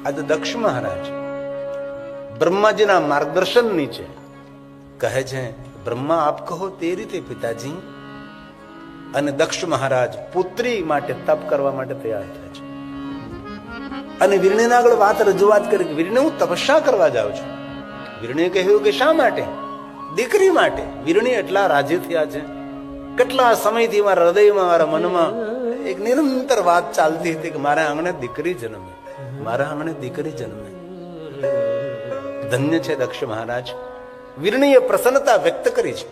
આજે દક્ષ મહારાજ બ્રહ્માજીના માર્ગદર્શન નીચે કહે છે, બ્રહ્મા આપ કહો તે રીતે પિતાજી. અને દક્ષ મહારાજ પુત્રી માટે તપ કરવા માટે તૈયાર થાય છે. અને વીરણીના આગળ વાત રજૂઆત કરી, વીરણી હું તપસ્યા કરવા જાઉં છું. વીરણીએ કહ્યું કે શા માટે? દીકરી માટે. વીરણી એટલા રાજી થયા છે. કેટલા સમયથી મારા હૃદયમાં, મારા મનમાં એક નિરંતર વાત ચાલતી હતી કે મારા આંગણે દીકરી જન્મે, મારા આંગણે દીકરી જન્મે. ધન્ય છે દક્ષ મહારાજ. વીરણીએ પ્રસન્નતા વ્યક્ત કરી છે.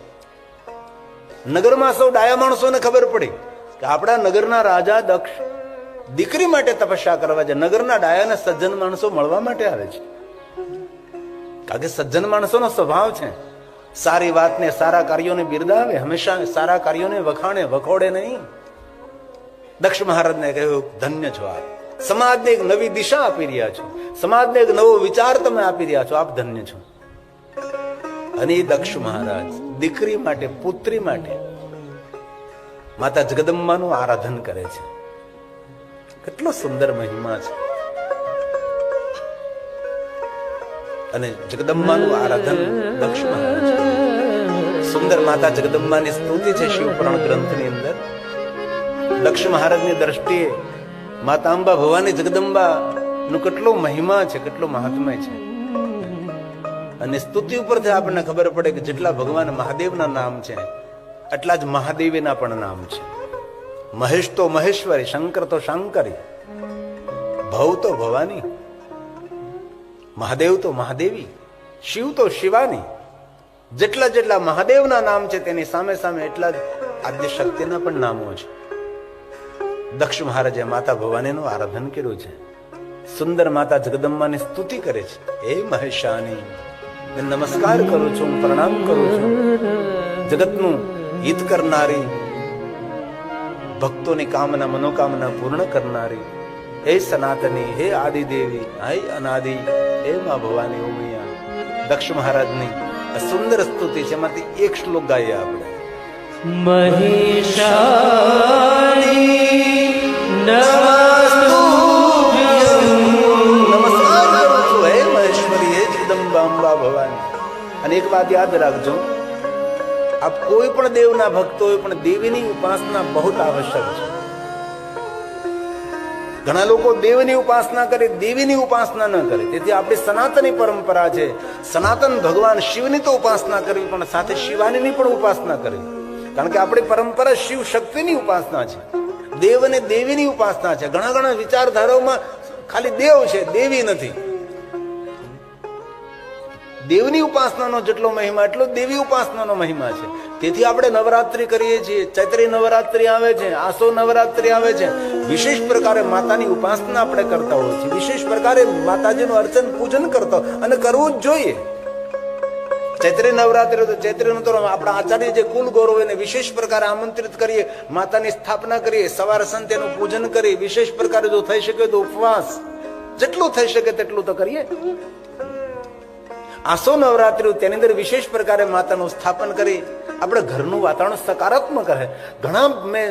નગરમાં સૌ ડાયા માણસોને ખબર પડી કે આપણા નગરના રાજા દક્ષ દીકરી માટે તપસ્યા કરવા છે. નગરના ડાયા અને સજ્જન માણસો મળવા માટે આવે છે. કારણ કે સજ્જન માણસોનો સ્વભાવ છે સારી વાતને, સારા કાર્યોને બિરદાવે, હંમેશા સારા કાર્યોને વખાણે, વખોડે નહીં. દક્ષ મહારાજને કહ્યું, ધન્ય છો આપ. સમાજને એક નવી દિશા આપી રહ્યા છો, સમાજને એક નવો વિચાર તમે આપી રહ્યા છો, આપ ધન્ય છો. અને એ દક્ષ મહારાજ દીકરી માટે, પુત્રી માટે માતા જગદંબાનું આરાધન કરે છે. કેટલો સુંદર મહિમા છે. અને જગદંબાનું આરાધન દક્ષ મહારાજ. સુંદર માતા જગદંબાની સ્તુતિ છે શિવપુરાણ ગ્રંથની અંદર. દક્ષ મહારાજની દ્રષ્ટિએ માતા અંબા ભવાની જગદંબા નું કેટલો મહિમા છે, કેટલો મહાત્મય છે. અને સ્તુતિ ઉપરથી આપણને ખબર પડે કે જેટલા ભગવાન મહાદેવના નામ છે એટલા જ મહાદેવીના પણ નામ છે. મહેશ તો મહેશ્વરી, શંકર તો શંકરી, ભવ તો ભવાની, મહાદેવ તો મહાદેવી, શિવ તો શિવાની. જેટલા જેટલા મહાદેવના નામ છે તેની સામે સામે એટલા જ આદ્ય શક્તિના પણ નામો છે. દક્ષ મહારાજે માતા ભવાનીનું આરાધન કર્યું છે. સુંદર માતા જગદંબાની સ્તુતિ કરે છે. હે મહેશાની, નમસ્કાર કરું છું, પ્રણામ કરું છું. જગતનું હિત કરનારી, ભક્તોની કામના, મનોકામના પૂર્ણ કરનારી, હે સનાતની, હે આદિદેવી, હે અનાદિ, હે મા ભવાની ઉમિયા. દક્ષ મહારાજની સુંદર સ્તુતિ છે. એમાંથી એક શ્લોક ગાઈએ આપણે. મહિષાની નમસ્કાર કરું છું હે મહેશ્વરી, હે જગદંબા અંબા ભવાની. અને એક વાત યાદ રાખજો, આપ કોઈ પણ દેવના ભક્તો હોય પણ દેવીની ઉપાસના બહુ આવશ્યક છે. ઘણા લોકો દેવની ઉપાસના કરે, દેવીની ઉપાસના ન કરે. તેથી આપણી સનાતની પરંપરા છે સનાતન ભગવાન શિવની તો ઉપાસના કરવી, પણ સાથે શિવાનીની પણ ઉપાસના કરવી. કારણ કે આપણી પરંપરા શિવ શક્તિની ઉપાસના છે, દેવ અને દેવીની ઉપાસના છે. ઘણા ઘણા વિચારધારાઓમાં ખાલી દેવ છે, દેવી નથી. દેવની ઉપાસનાનો જેટલો મહિમા એટલો દેવી ઉપાસનાનો મહિમા છે. તેથી આપણે નવરાત્રી કરીએ છીએ. ચૈત્રી નવરાત્રી આવે છે, આસો નવરાત્રી આવે છે. વિશેષ પ્રકારે માતાની ઉપાસના આપણે કરતા હોઈએ છીએ. વિશેષ પ્રકારે માતાજીનું અર્ચન પૂજન કરતા અને કરવું જ જોઈએ. ચૈત્રી નવરાત્રી તો ચૈત્રી નો આપણા આચાર્ય જે કુલ ગૌરવ એને વિશેષ પ્રકારે આમંત્રિત કરીએ, માતાની સ્થાપના કરીએ, સવાર સંત એનું પૂજન કરીએ. વિશેષ પ્રકારે જો થઈ શકે તો ઉપવાસ, જેટલું થઈ શકે તેટલું તો કરીએ. આસો નવરાત્રી તેની અંદર વિશેષ પ્રકારે માતાનું સ્થાપન કરી આપણે ઘરનું વાતાવરણ સકારાત્મક રહે. ઘણા મેં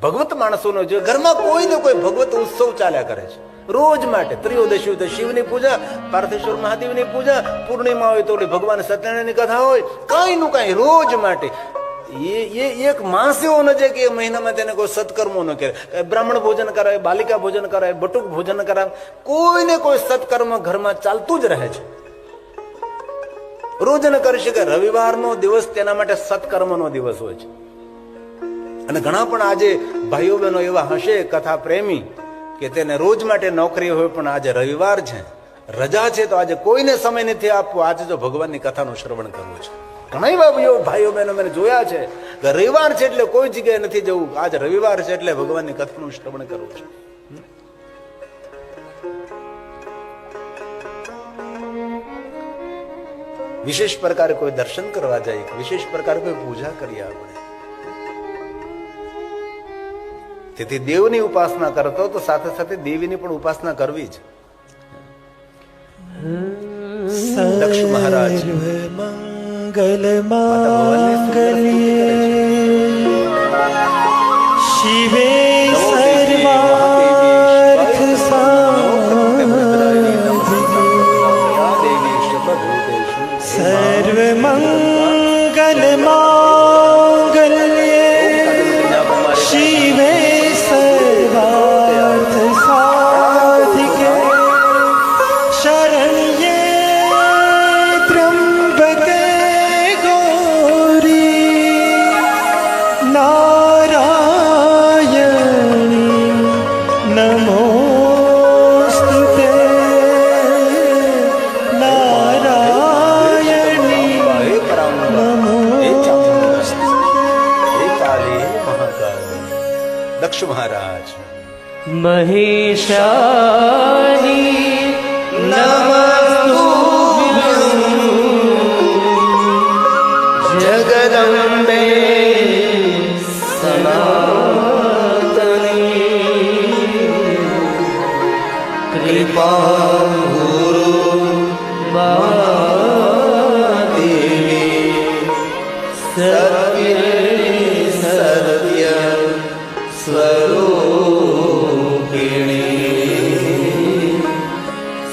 ભગવત માણસોનો જો ઘરમાં કોઈ ને કોઈ ભગવત ઉત્સવ ચાલ્યા કરે છે રોજ માટે. ત્રિયોદશી હોય તો શિવની પૂજા, પાર્થેશ્વર મહાદેવની પૂજા, પૂર્ણિમા હોય તો ભગવાન સત્યનારાયણની કથા હોય, કઈ નું કઈ રોજ માટે. એ એક માસ એવો ન છે કે એ મહિનામાં તેને કોઈ સત્કર્મો ન કરે. બ્રાહ્મણ ભોજન કરાય, બાલિકા ભોજન કરાય, બટુક ભોજન કરાય, કોઈ ને કોઈ સત્કર્મ ઘરમાં ચાલતું જ રહે છે. રોજ ન કરી શકે. રવિવારનો દિવસ તેના માટે સત્કર્મનો દિવસ હોય છે. અને ઘણા પણ આજે ભાઈઓ બહેનો એવા હશે કથા પ્રેમી કે તેને રોજ માટે નોકરી હોય પણ આજે રવિવાર છે, રજા છે, તો આજે કોઈને સમય નથી આપવો. આજે જો ભગવાનની કથાનું શ્રવણ કરવું છે. ઘણા એવા ભાઈઓ બહેનો મેં જોયા છે કે રવિવાર છે એટલે કોઈ જગ્યાએ નથી જવું, આજે રવિવાર છે એટલે ભગવાનની કથાનું શ્રવણ કરવું છે. વિશેષ પ્રકારે કોઈ દર્શન કરવા જાય, વિશેષ પ્રકારે કોઈ પૂજા કરીએ આપણે. તેથી દેવની ઉપાસના કરતો તો સાથે સાથે દેવીની પણ ઉપાસના કરવી જ. દક્ષ મહારાજ મંગલ શિવે સર્વાર્થ સાધિકે દક્ષ મહારાજ મહેશાની નમસ્તુભ્યં જગદંબે સનાતની કૃપા ગુરુ દેવી સત્ય સત્ય સ્વરૂપિણી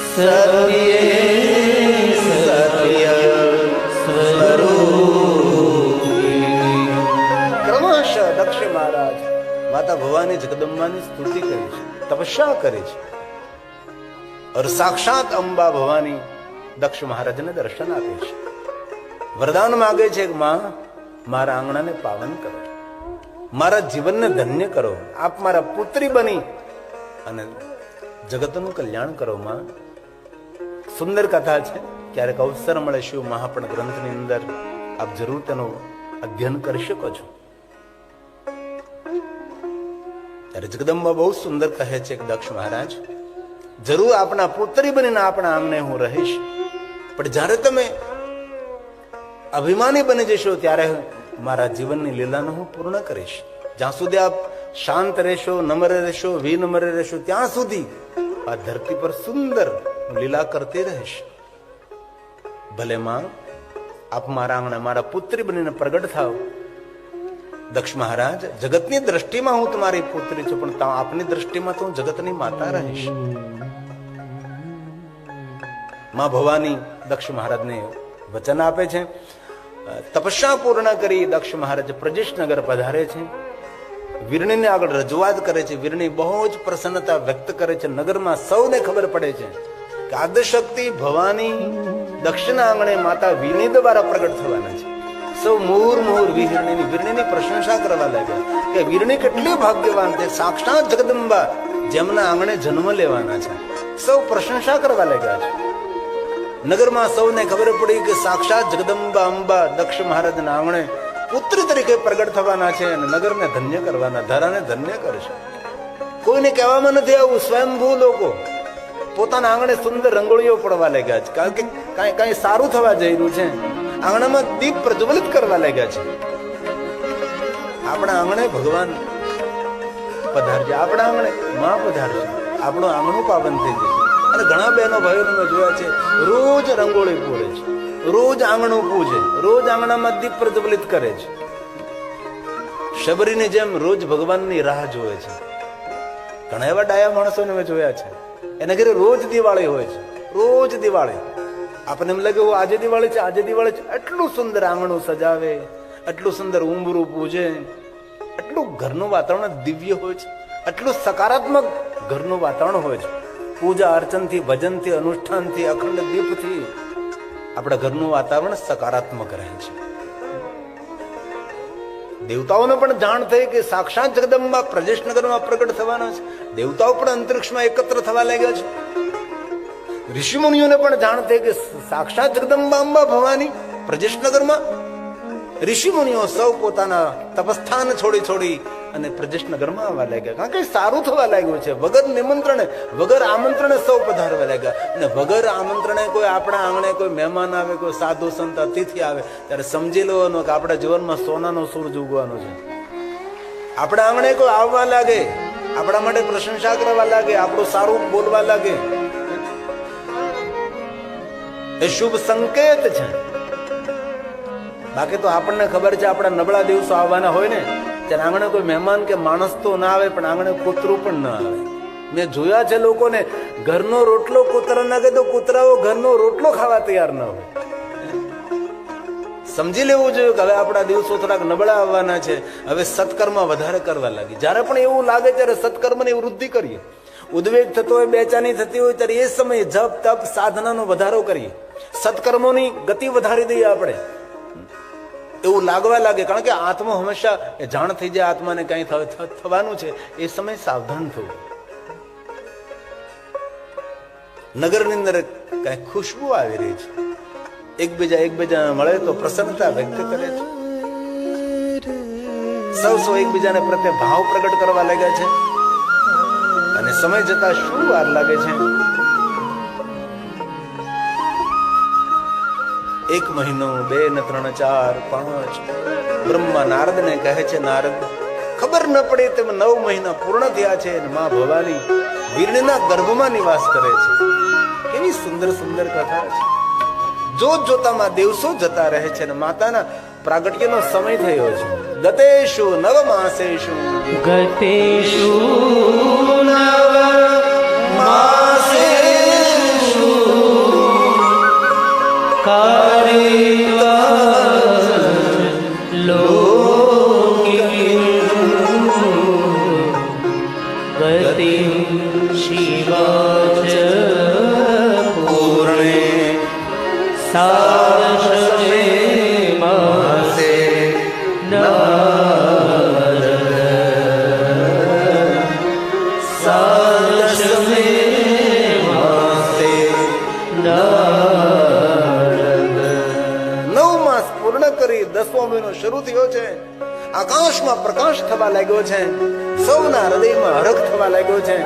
સત્ય સત્ય સ્વરૂપિણી. ક્રમશઃ દક્ષ મહારાજ માતા ભવાની જગદંબાની સ્તુતિ કરી છે, તપસ્યા કરી છે. और साक्षात अंबा भवानी दक्ष महाराज ने दर्शन આપે છે, વરદાન માગે છે કે માં મારા આંગણાને પાવન કરો, મારા જીવનને ધન્ય કરો, આપ મારા પુત્રી બની અને જગતનું કલ્યાણ કરો માં. સુંદર કથા છે, ક્યારેક અવસર મળે શિવ મહાપણ ગ્રંથની અંદર આપ જરૂર તેનું અધ્યયન કરી શકો છો. ત્યારે જગદંબા બહુ સુંદર કહે છે કે દક્ષ મહારાજ જરૂર આપણા પુત્રી બનીને આપણા આંગણે હું રહીશ, પણ જ્યારે તમે અભિમાની બની જશો ત્યારે મારા જીવનની લીલાને હું પૂર્ણ કરીશ. જ્યાં સુધી આપ શાંત રહેશો, નમ્ર રહેશો, વિનમ્ર રહેશો, ત્યાં સુધી આ ધરતી પર સુંદર લીલા કરતી રહીશ. ભલે માં આપ મારા આંગણે મારા પુત્રી બનીને પ્રગટ થાવ. દક્ષ મહારાજ જગતની દ્રષ્ટિમાં હું તમારી પુત્રી છું, પણ આપની દ્રષ્ટિમાં તો હું જગતની માતા રહીશ. માં ભવાની દક્ષ મહારાજને વચન આપે છે. તપસ્યા પૂર્ણ કરી દક્ષ મહારાજ પ્રજેશનગર પધારે છે. વીરણીને આગળ રજૂઆત કરે છે. વીરણી બહુ જ પ્રસન્નતા વ્યક્ત કરે છે. નગરમાં સૌને ખબર પડે છે કે આદ્યશક્તિ ભવાની દક્ષના આંગણે માતા વીરણી દ્વારા પ્રગટ થવાના છે. સૌ મુહુર મુહુર વીરણીની પ્રશંસા કરવા લાગ્યા કે વીરણી કેટલી ભાગ્યવાન છે, સાક્ષાત જગદંબા જેમના આંગણે જન્મ લેવાના છે. સૌ પ્રશંસા કરવા લાગ્યા છે. નગરમાં સૌને ખબર પડી કે સાક્ષાત જગદંબા અંબા દક્ષ મહારાજના આંગણે પુત્રી તરીકે પ્રગટ થવાના છે અને નગરને ધન્ય કરવાના, ધરાને ધન્ય કરશે. કોઈને કહેવામાં નથી આવું. સ્વયંભૂ લોકો પોતાના આંગણે સુંદર રંગોળીઓ પડવા લાગ્યા છે, કારણ કે કઈ સારું થવા જઈ રહ્યું છે. આંગણામાં દીપ પ્રજ્વલિત કરવા લાગ્યા છે. આપણા આંગણે ભગવાન પધારશે, આપણા આંગણે માં પધારશે, આપણું આંગણું પાવન થઈ જશે. અને ઘણા બહેનો ભાઈઓ મેં જોયા છે રોજ રંગોળી પૂરે છે, રોજ આંગણું પૂજે, રોજ આંગણામાં દીપ પ્રજ્વલિત કરે છે. શબરીની જેમ રોજ ભગવાનની રાહ જોવે છે. ઘણા એવા ડાયા માણસોને મેં જોયા છે, એના ઘરે રોજ દિવાળી હોય છે, રોજ દિવાળી. આપણને એમ લાગે આજે દિવાળી છે, આજે દિવાળી છે. એટલું સુંદર આંગણું સજાવે, એટલું સુંદર ઉંબરું પૂજે, એટલું ઘરનું વાતાવરણ દિવ્ય હોય છે, એટલું સકારાત્મક ઘરનું વાતાવરણ હોય છે. પૂજા અર્ચનથી, ભજનથી, અનુષ્ઠાનથી, અખંડ દીપથી આપણા ઘરનું વાતાવરણ સકારાત્મક રહે છે. દેવતાઓને પણ જાણ થઈ કે સાક્ષાત જગદંબા પ્રજેશનગરમાં પ્રગટ થવાના છે. દેવતાઓ પણ અંતરિક્ષમાં એકત્ર થવા લાગ્યા છે. ઋષિ મુનિઓને પણ જાણ થઈ કે સાક્ષાત જગદંબા અંબા ભવાની પ્રજેશનગરમાં. ઋષિ મુનિઓ સૌ પોતાના તપસ્થાન છોડી અને પ્રજેશનગરમાં આવવા લાગ્યા, કારણ કે સારું થવા લાગ્યું છે. વગર નિમંત્રણે, વગર આમંત્રણે સૌ પધારવા લાગ્યા. અને વગર આમંત્રણે કોઈ આપણા આંગણે કોઈ મહેમાન આવે, કોઈ સાધુ સંત અતિથિ આવે, ત્યારે સમજી લેવાનું કે આપણા જીવનમાં સોનાનો સૂરજ ઉગવાનો છે. આપણા આંગણે કોઈ આવવા લાગે, આપણા માટે પ્રશંસા કરવા લાગે, આપણું સારું બોલવા લાગે, એ શુભ સંકેત છે. બાકી તો આપણને ખબર છે આપણા નબળા દિવસો આવવાના હોય ને ત્યારે આંગણે કોઈ મહેમાન કે માણસ તો ના આવે, પણ આંગણે કૂતરું પણ ના આવે. મેં જોયા છે લોકોને ઘરનો રોટલો કૂતરા નાખે તો કૂતરાઓ ઘરનો રોટલો ખાવા તૈયાર ના હોય. સમજી લેવું જોઈએ કે હવે આપણા દિવસો થોડાક નબળા આવવાના છે. હવે સત્કર્મ વધારે કરવા લાગી. જ્યારે પણ એવું લાગે ત્યારે સત્કર્મની વૃદ્ધિ કરીએ. ઉદ્વેગ થતો હોય, બેચાની થતી હોય ત્યારે એ સમયે જપ તપ સાધનાનો વધારો કરીએ, સત્કર્મોની ગતિ વધારી દઈએ આપણે. એવું લાગવા લાગે, કારણ કે આત્મા હંમેશા જાણ થઈ જાય આત્માને કઈ થવાનું છે, એ સમય સાવધાન થવું. નગરની અંદર કઈ ખુશ્બુ આવી રહી છે, એકબીજા મળે તો પ્રસન્નતા વ્યક્ત કરે છે. સૌ એકબીજાને પ્રત્યે ભાવ પ્રગટ કરવા લાગ્યા છે અને સમય જતા શું વાર લાગે છે, 1 મહિનો, 2 ને 3, 4, 5. બ્રહ્મા નારદ ને કહે છે, નારદ ખબર ન પડે તેમ 9 મહિના પૂર્ણ થયા છે અને માં ભવાની વીરણીના ગર્ભમાં નિવાસ કરે છે. કેવી સુંદર સુંદર કથા છે. જોત જોતામાં દિવસો જતા રહે છે અને માતાના પ્રાગટ્યનો સમય થયો છે. ગતેષુ 9 માસેષુ ગતેષુ નવ માસેષુ કારિતા લોકિનીં ગતિં શિવાચ પૂર્ણે સાદશમે માસે સાદશમે માસે 9 માસ પૂર્ણ કરી 10મો મહિનો શરૂ થયો છે. આકાશમાં પ્રકાશ થવા લાગ્યો છે, સૌના હૃદયમાં હરખ થવા લાગ્યો છે.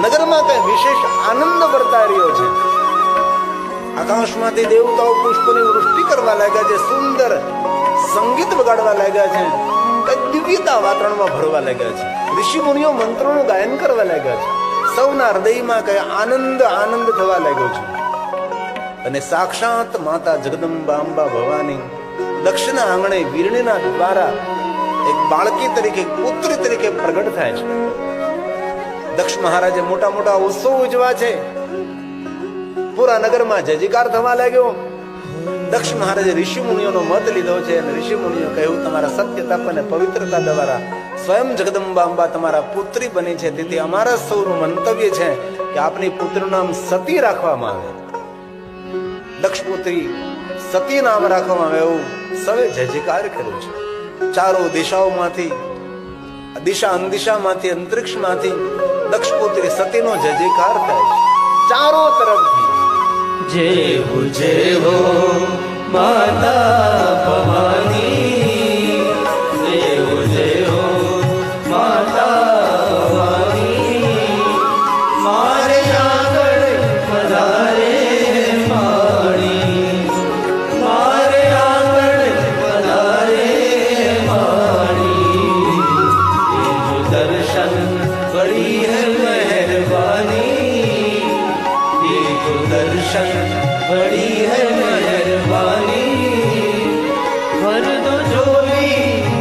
નગરમાં કઈ વિશેષ આનંદ વર્તાઈ રહ્યો છે. આકાશમાંથી દેવતાઓ પુષ્પની વૃષ્ટિ કરવા લાગ્યા છે, સુંદર સંગીત વગાડવા લાગ્યા છે, કઈ દિવ્યતા વાતાવરણમાં ભરવા લાગ્યા છે. ઋષિ મુનિઓ મંત્રોનું ગાયન કરવા લાગ્યા છે. સૌના હૃદયમાં કઈ આનંદ આનંદ થવા લાગ્યો છે. અને સાક્ષાત માતા જગદંબા અંબા ભવાની દક્ષના આંગણે વીરણીના દ્વારા એક બાળકી તરીકે, પુત્રી તરીકે પ્રગટ થાય છે. દક્ષ મહારાજે મોટા મોટા ઉત્સવ ઉજવા છે. પૂરા નગરમાં જયજયકાર થવા લાગ્યો. દક્ષ મહારાજે ઋષિ મુનિઓનો મત લીધો છે અને ઋષિ મુનિઓ કહ્યું, તમારા સત્ય તપ અને પવિત્રતા દ્વારા સ્વયં જગદંબા અંબા તમારા પુત્રી બની છે, તેથી અમારા સૌનું મંતવ્ય છે કે આપની પુત્રનું નામ સતી રાખવામાં આવે. દક્ષ પુત્રી સતી નામ રાખવામાં આવે એવું સૌએ જયજયકાર કર્યો છે. ચારો દિશાઓમાંથી, દિશા અંદિશામાંથી, અંતરિક્ષમાંથી દક્ષ પુત્રી સતીનો જયજયકાર થાય છે ચારો તરફથી. જય હો માતા ભવાની, જય હો માતા ભવાની, મારે આગળ વધારે માણી, મારે આગળ વધારે માણી, દર્શન બડી હૈ મહેરબાની, दर्शन बड़ी है मेहरबानी, भर दो झोली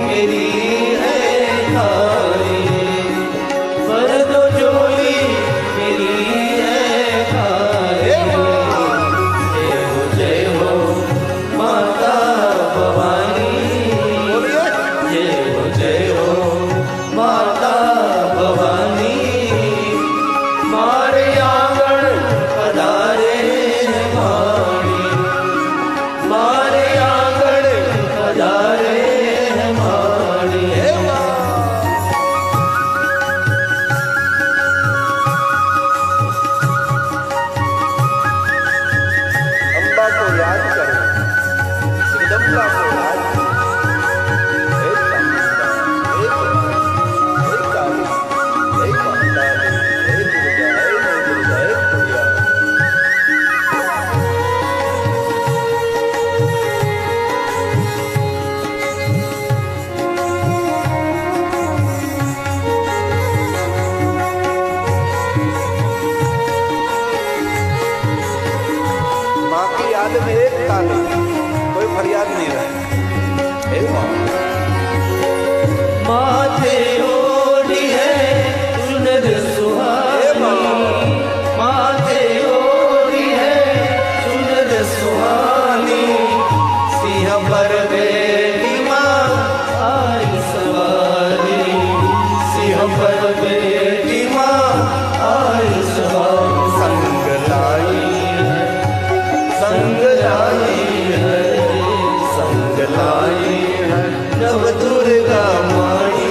मेरी है खाली, भर दो झोली मेरी है खाली, जय हो माता भवानी, जय हो माता भवानी, मारे आंगण पधारे माणी, मारे आंगण पधारे माणी, अंबा को याद करो, जगदंबा को याद करो, हे चामुंडा, हे दुर्गा, हे काली, हे माता, हे दुर्गा, हे नौ दुर्गा, हे खुड़िया. माँ की याद में एक ताली, कोई फरियाद नहीं रहे. हे माँ, माथे ओढ़ी है चुनर सुहानी, माथे ओढ़ी है चुनर सुहानी, सिंह पर बेटी माँ आई सवारी, सिंह पर बेटी माँ आई सवारी, संग लाई है, संग लाई है, संग लाई है नव दुर्गा माई,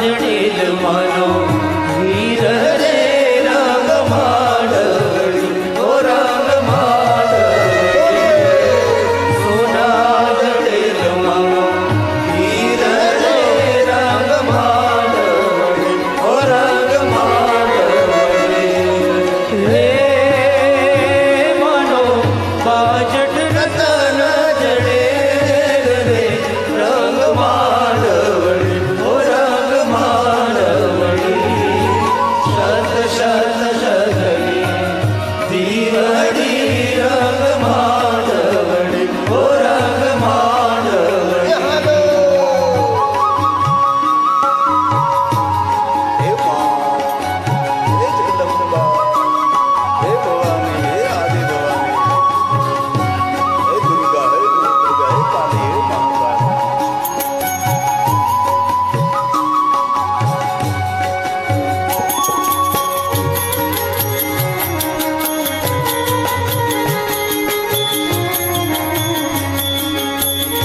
જડેલ માનો વીર રે રંગ માંડળી ઓ રંગ માંડળી સોના જડેલ માનો વીર રે રંગ માંડળી ઓ રંગ માંડળી રે માનો બાજટ રતન જડેલ રે રંગ માંડળી ઓ રંગ માંડળી શત શત શતની દીવડી રંગ માંડળી ઓ રંગ માંડળી હે મા, હે જગદંબા, હે ભવાની, હે આદિ ભવાની, હે દુર્ગા, હે દુર્ગા, હે કાલી, હે મહાકાળી.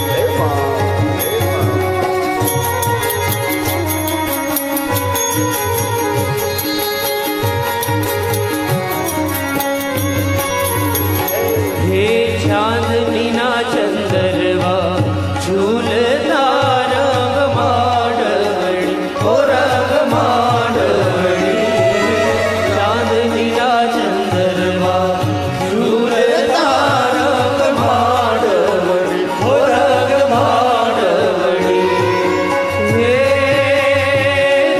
હે મા, હે મા. હે ચાંદનીના ચંદરવા ઝૂલતા રંગ માંડળી ઓ રંગ માંડળી ચાંદનીના ચંદરવા ઝૂલતા રંગ માંડળી ઓ રંગ માંડળી હે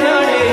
જાણે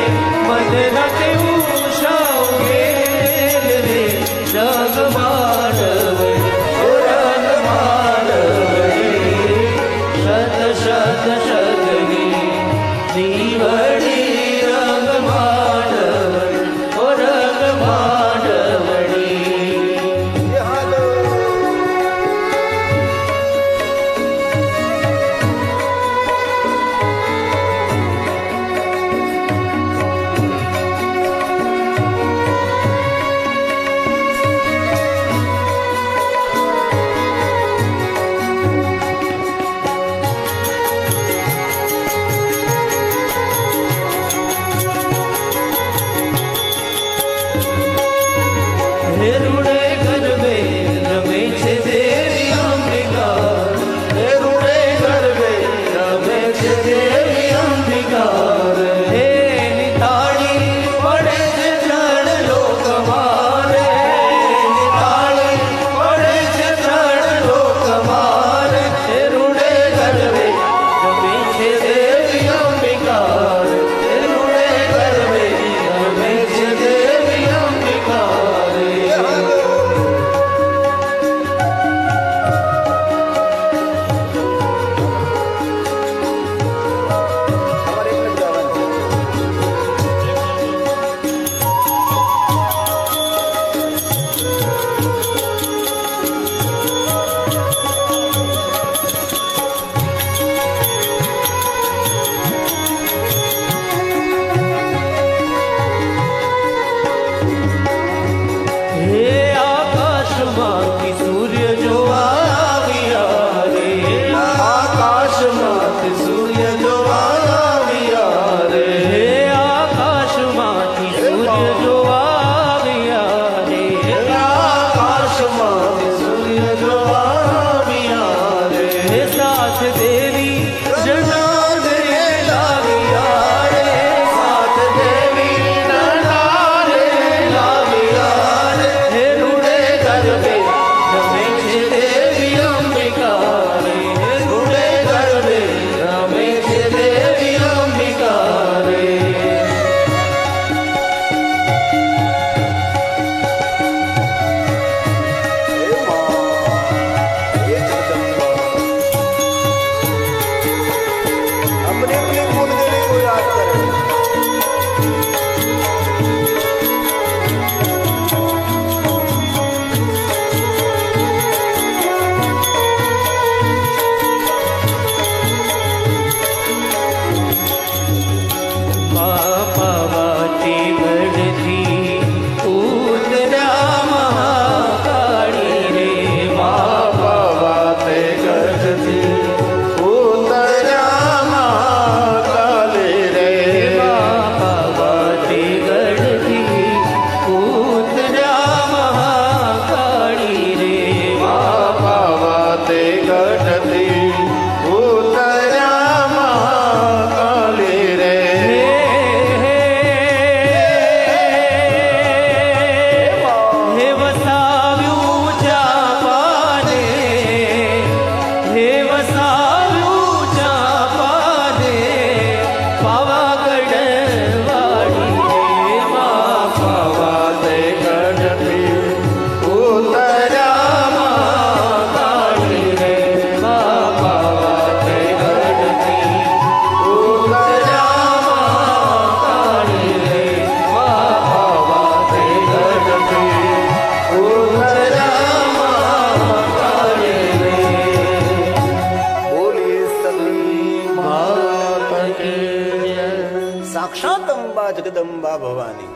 સાક્ષાત અંબા જગદંબા ભવાની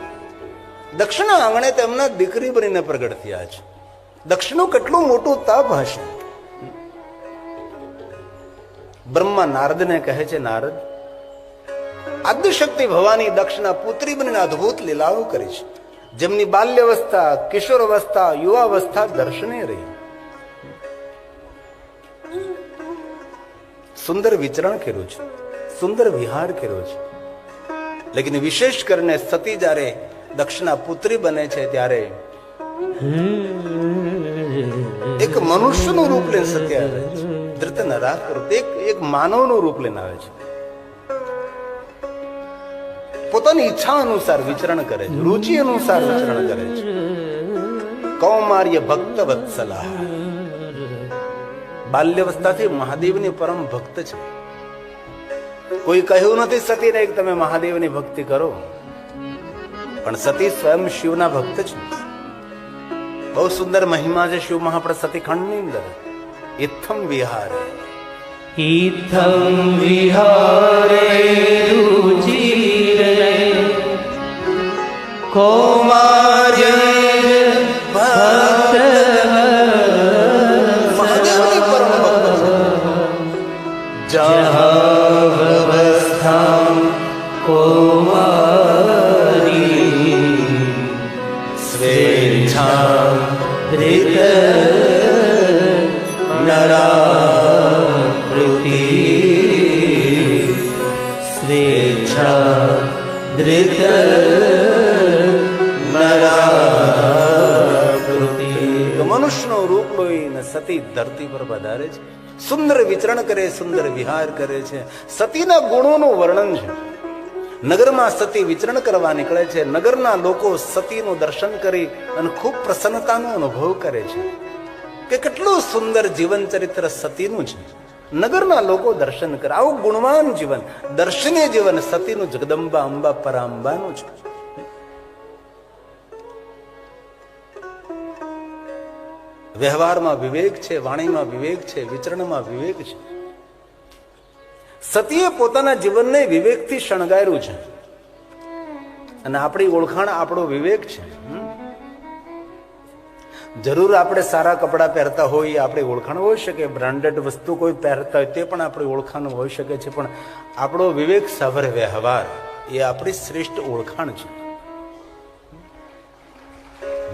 દક્ષના આંગણે તેમના દીકરી બનીને પ્રગટ થયા છે. દક્ષનું કેટલું મોટું તપ હશે. બ્રહ્મા નારદને કહે છે, નારદ, આદ્યશક્તિ ભવાની દક્ષના પુત્રી બનીને અદભુત લીલાઓ કરી છે, જેમની બાલ્યાવસ્થા, કિશોર અવસ્થા, યુવાવસ્થા દર્શને રહી. સુંદર વિચરણ કર્યું છે, સુંદર વિહાર કર્યો છે. લેકિન વિશેષ કરીને સતી જ્યારે દક્ષના પુત્રી બને છે ત્યારે એક મનુષ્યનું રૂપ લઈને સતી આવે છે. ધૃત નરાકર એક માનવનું રૂપ લઈને આવે છે. પોતાની ઈચ્છા અનુસાર વિચરણ કરે છે, રુચિ અનુસાર વિચરણ કરે છે. કૌમાર્ય ભક્ત વત્સલા, બાલ્યાવસ્થાથી મહાદેવની પરમ ભક્ત છે. કોઈ કહ્યું નથી સતીને કે તમે મહાદેવની ભક્તિ કરો, પણ સતી સ્વયં શિવના ભક્ત છે. બહુ સુંદર મહિમા છે શિવ મહાપ્રદ સતીખંડની અંદર. ઇત્થમ વિહાર, ઇત્થમ વિહારે રુચિરે કૌમાર્ય ભક્ત મહાદેવની પરમ ભક્ત છે. જહાવસ્થા કૌમારી સ્વેચ્છા ધૃત નરાકૃતિ સ્વેચ્છા ધૃત નરાકૃતિ. મનુષ્યનું રૂપ લઈને સતી ધરતી પર પધારે છે. સુંદર વિચરણ કરે, સુંદર વિહાર કરે છે. સતીના ગુણોનું વર્ણન છે. નગરમાં સતી વિચરણ કરવા નીકળે છે. નગરના લોકો સતીનું દર્શન કરી અને ખૂબ પ્રસન્નતાનો અનુભવ કરે છે કે કેટલું સુંદર જીવન ચરિત્ર સતીનું છે. નગરના લોકો દર્શન કરે. આવું ગુણવાન જીવન, દર્શનીય જીવન સતીનું જગદંબા અંબા પરાંબાનું છે. વ્યવહારમાં વિવેક છે, વાણીમાં વિવેક છે, વિચરણમાં વિવેક છે. સતીએ પોતાના જીવનને વિવેકથી શણગાર્યું છે અને આપણી ઓળખાણ આપણો વિવેક છે. જરૂર આપણે સારા કપડાં પહેરતા હોઈએ, આપણી ઓળખાણ હોઈ શકે. બ્રાન્ડેડ વસ્તુ કોઈ પહેરતા હોય તે પણ આપણી ઓળખાણ હોઈ શકે છે. પણ આપણો વિવેક સભર વ્યવહાર એ આપણી શ્રેષ્ઠ ઓળખાણ છે.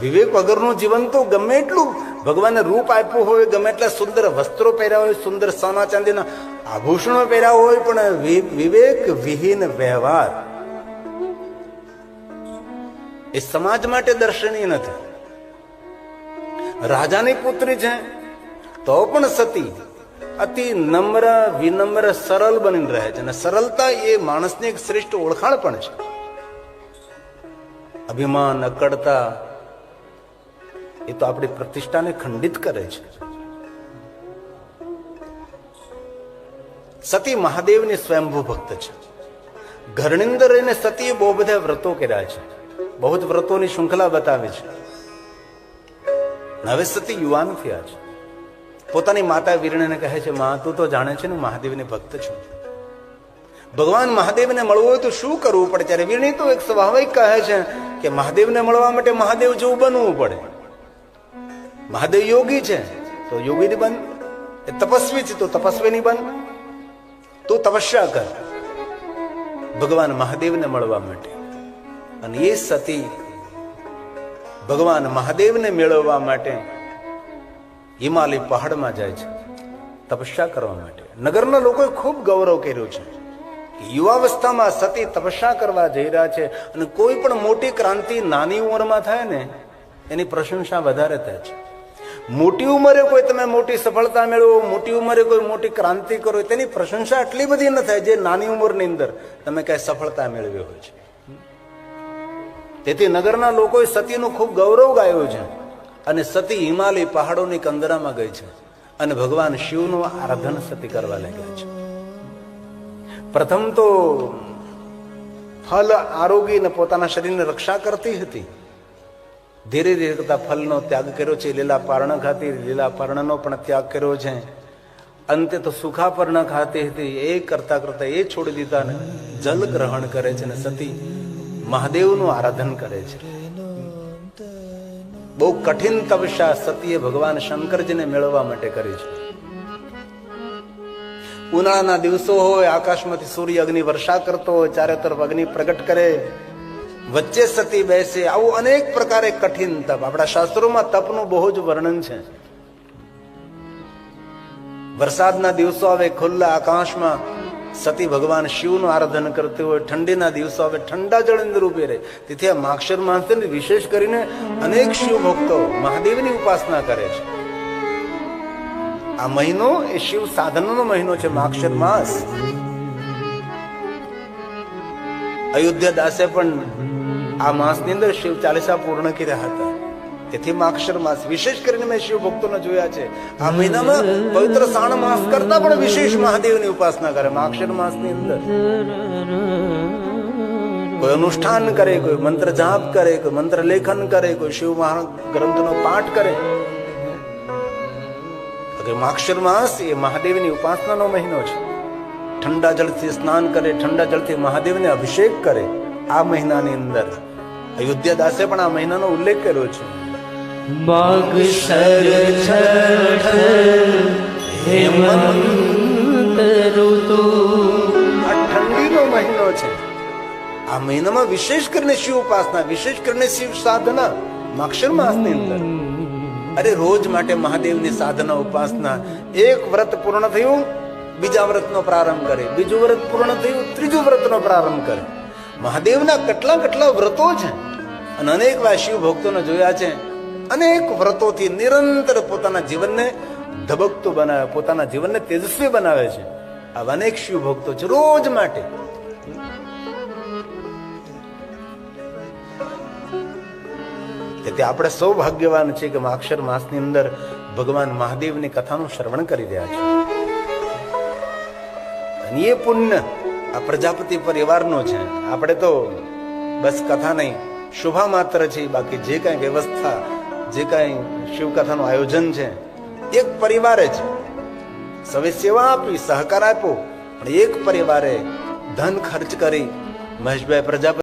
વિવેક વગરનું જીવન તો ગમે એટલું ભગવાને રૂપ આપ્યું હોય, ગમે એટલા સુંદર વસ્ત્રો પહેર્યા હોય, સુંદર સોના ચાંદીના આભૂષણો પહેર્યા હોય, પણ વિવેક વિહીન વ્યવહાર એ સમાજ માટે દર્શનીય નથી. રાજાની પુત્રી છે તો પણ સતી અતિ નમ્ર, વિનમ્ર, સરળ બનીને રહે છે. અને સરળતા એ માણસની એક શ્રેષ્ઠ ઓળખાણ પણ છે. અભિમાન, અકડતા એ તો આપણી પ્રતિષ્ઠાને ખંડિત કરે છે. સતી મહાદેવની સ્વયંભૂ ભક્ત છે. ઘરની અંદર રહીને સતીએ બહુ બધા વ્રતો કર્યા છે, બહુ જ વ્રતોની શૃંખલા બતાવી છે. હવે સતી યુવાન થયા છે. પોતાની માતા વીરણીને કહે છે, માં તું તો જાણે છે ને મહાદેવની ભક્ત છું. ભગવાન મહાદેવને મળવું હોય તો શું કરવું પડે? ત્યારે વીરણી તો એક સ્વાભાવિક કહે છે કે મહાદેવને મળવા માટે મહાદેવ જેવું બનવું પડે. મહાદેવ યોગી છે તો યોગીની બન, એ તપસ્વી છે તો તપસ્વીની બન. તું તપસ્યા કર ભગવાન મહાદેવને મળવા માટે. અને એ સતી ભગવાન મહાદેવને મેળવવા માટે હિમાલય પહાડમાં જાય છે તપસ્યા કરવા માટે. નગરના લોકોએ ખૂબ ગૌરવ કર્યું છે. યુવાવસ્થામાં સતી તપસ્યા કરવા જઈ રહ્યા છે અને કોઈ પણ મોટી ક્રાંતિ નાની ઉંમરમાં થાય ને એની પ્રશંસા વધારે થાય છે. મોટી ઉંમરે કોઈ તમે મોટી સફળતા મેળવો, મોટી ઉંમરે કોઈ મોટી ક્રાંતિ કરો, તેની પ્રશંસા એટલી બધી ન થાય જે નાની ઉંમરની અંદર તમે કઈ સફળતા મેળવી હોય છે. તેથી નગરના લોકોએ સતીનું ખૂબ ગૌરવ ગાયું છે. અને સતી હિમાલય પહાડોની કંદરામાં ગઈ છે અને ભગવાન શિવનું આરાધન સતી કરવા લાગ્યા છે. પ્રથમ તો ફલ આરોગીને પોતાના શરીરની રક્ષા કરતી હતી. ધીરે ધીરે કરતા ફલનો ત્યાગ કર્યો છે. લીલા પર્ણ ખાતી લીલા પર્ણનો પણ ત્યાગ કર્યો છે. અંતે તો સુખા પર ન ખાતી હતી. એ કરતા કરતા એ છોડી દીધા ને જલ ગ્રહણ કરે છે ને સતી મહાદેવનું આરાધન કરે છે. બહુ કઠિન તપસ્યા સતીએ ભગવાન શંકરજીને મેળવવા માટે કરી છે. ઉનાળાના દિવસો હોય, આકાશમાંથી સૂર્ય અગ્નિ વર્ષા કરતો હોય, ચારે તરફ અગ્નિ પ્રગટ કરે, વચ્ચે સતી બેસે. આવું અનેક પ્રકારે કઠિન તપ. આપણા શાસ્ત્રોમાં તપનું બહુ જ વર્ણન છે. વરસાદના દિવસો આવે, ખુલ્લા આકાશમાં સતી ભગવાન શિવનું આરાધન કરતી હોય. ઠંડીના દિવસો આવે, ઠંડા જળ અંદર ઉભી રહે. તેથી આ માક્ષર માસની વિશેષ કરીને અનેક શિવ ભક્તો મહાદેવની ઉપાસના કરે છે. આ મહિનો એ શિવ સાધનનો મહિનો છે, માક્ષર માસ. અયોધ્યા દાસે પણ આ માસની અંદર શિવ ચાલીસા પૂર્ણ કર્યા હતા. તેથી માક્ષર માસ વિશેષ કરીને મેં શિવ ભક્તોને જોયા છે. આ મહિનામાં પવિત્ર શ્રાવણ માસ કરતા પણ વિશેષ મહાદેવની ઉપાસના કરે. માક્ષર માસની અંદર કોઈ અનુષ્ઠાન કરે, કોઈ મંત્ર જાપ કરે, કોઈ મંત્ર લેખન કરે, કોઈ શિવ ગ્રંથનો પાઠ કરે. માક્ષર માસ એ મહાદેવની ઉપાસનાનો મહિનો છે. ઠંડા જળથી સ્નાન કરે, ઠંડા જળથી મહાદેવને અભિષેક કરે. આ મહિનાની અંદર અયોધ્યા દાસે પણ આ મહિનાનો ઉલ્લેખ કર્યો છે. માગશર છઠ હેમંત ઋતુ. આ ઠંડીનો મહિનો છે. આ મહિનામાં વિશેષ કરીને શિવ ઉપાસના, વિશેષ કરીને શિવ સાધના માક્ષર માસની અંદર. અરે રોજ માટે મહાદેવની સાધના ઉપાસના. એક વ્રત પૂર્ણ થયું, બીજા વ્રતનો પ્રારંભ કરે, બીજું વ્રત પૂર્ણ થયું, ત્રીજું વ્રતનો પ્રારંભ કરે. મહાદેવના કેટલા કેટલા વ્રતો છે. અને અનેક વાર શિવ ભક્તોને જોયા છે, અનેક વ્રતોથી નિરંતર પોતાના જીવનને ધબકતું બનાવે, પોતાના જીવનને તેજસ્વી બનાવે છે. આવા અનેક શિવ ભક્તો છે રોજ માટે. તેથી આપણે સૌ ભાગ્યવાન છે કે માક્ષર માસની અંદર ભગવાન મહાદેવની કથાનું શ્રવણ કરી રહ્યા છે. અને એ પુણ્ય આ પ્રજાપતિ પરિવારનો છે. આપણે તો બસ કથા નહીં, શુભા માત્ર છે. બાકી જે કઈ વ્યવસ્થા, જે કઈ શિવકથાનું આયોજન છે, એક પરિવારે છે. સવે સેવા આપી, સહકાર આપ્યો, પણ એક પરિવારે ધન ખર્ચ કરી મહેશભાઈ પ્રજાપતિ